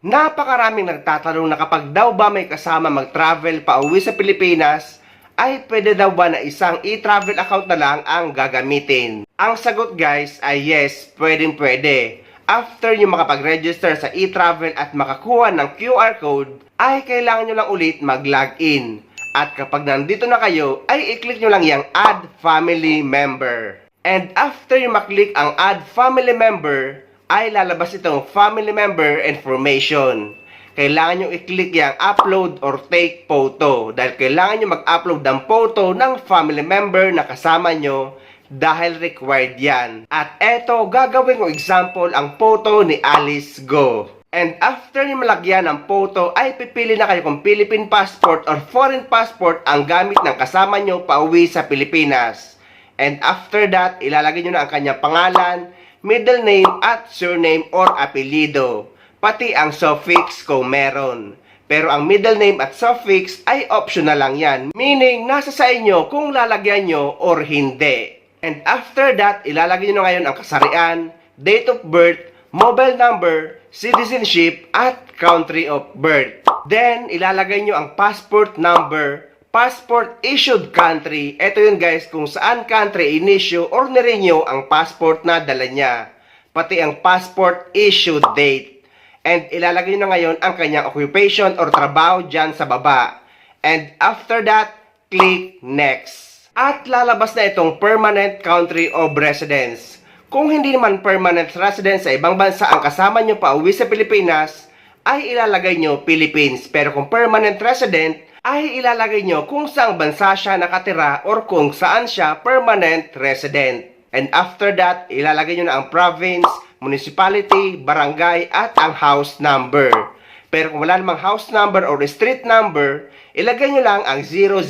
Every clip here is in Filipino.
Napakaraming nagtatanong na kapag daw ba may kasama mag-travel pa uwi sa Pilipinas, ay pwede daw ba na isang e-travel account na lang ang gagamitin? Ang sagot guys ay yes, pwede. After nyo makapag-register sa e-travel at makakuha ng QR code, ay kailangan nyo lang ulit mag-login. At kapag nandito na kayo, ay i-click nyo lang yung Add Family Member. And after nyo maklik ang Add Family Member, ay lalabas itong family member information. Kailangan nyo i-click yung upload or take photo dahil kailangan nyo mag-upload ng photo ng family member na kasama nyo dahil required yan. At eto, gagawin ko example ang photo ni Alice Go. And after nyo malagyan ng photo, ay pipili na kayo kung Philippine passport or foreign passport ang gamit ng kasama nyo pauwi sa Pilipinas. And after that, ilalagay nyo na ang kanyang pangalan, middle name at surname or apelido, pati ang suffix kung meron. Pero ang middle name at suffix ay optional lang yan, meaning nasa sa inyo kung lalagyan nyo or hindi. And after that, ilalagay nyo na ngayon ang kasarian, date of birth, mobile number, citizenship at country of birth. Then, ilalagay nyo ang passport number, passport issued country. Ito yun guys, kung saan country in-issue or nirenew ang passport na dala niya. Pati ang passport issued date. And ilalagay nyo na ngayon ang kanyang occupation or trabaho dyan sa baba. And after that, click next. At lalabas na itong permanent country of residence. Kung hindi naman permanent residence sa ibang bansa ang kasama nyo pa uwi sa Pilipinas, ay ilalagay nyo Philippines. Pero kung permanent resident, ay ilalagay nyo kung saang bansa siya nakatira or kung saan siya permanent resident. And after that, ilalagay nyo na ang province, municipality, barangay at ang house number. Pero kung wala namang house number or street number, ilagay nyo lang ang 0000.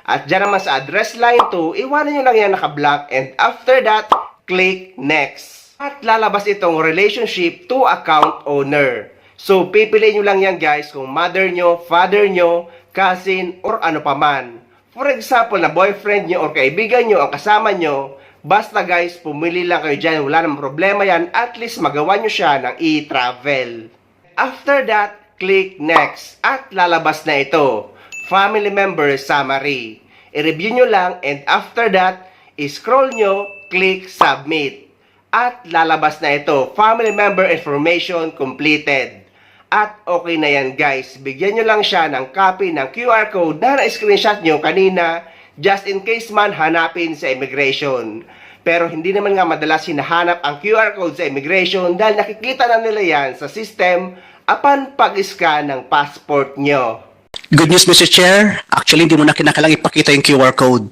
At dyan naman sa address line 2, iwanan nyo lang yan naka-blank and after that, click next. At lalabas itong relationship to account owner. So, pipiliin nyo lang yan guys kung mother nyo, father nyo, cousin, or ano paman. For example, na boyfriend nyo or kaibigan nyo ang kasama nyo, basta guys, pumili lang kayo dyan, wala namang problema yan, at least magawa nyo siya ng e-travel. After that, click next. At lalabas na ito, family member summary. I-review nyo lang and after that, scroll nyo, click submit. At lalabas na ito, family member information completed. At okay na yan guys, bigyan nyo lang siya ng copy ng QR code na na-screenshot nyo kanina just in case man hanapin sa immigration. Pero hindi naman nga madalas hinahanap ang QR code sa immigration dahil nakikita na nila yan sa system upon pag-scan ng passport nyo. Good news, Mr. Chair. Actually, hindi mo na kinakailangang ipakita yung QR code.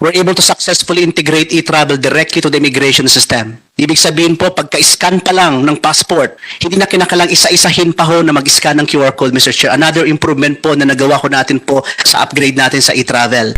We're able to successfully integrate e-travel directly to the immigration system. Ibig sabihin po, pagka-scan pa lang ng passport, hindi na kinakailangang isa-isahin pa ho na mag-scan ng QR code, Mr. Chair. Another improvement po na nagawa ko natin po sa upgrade natin sa e-travel.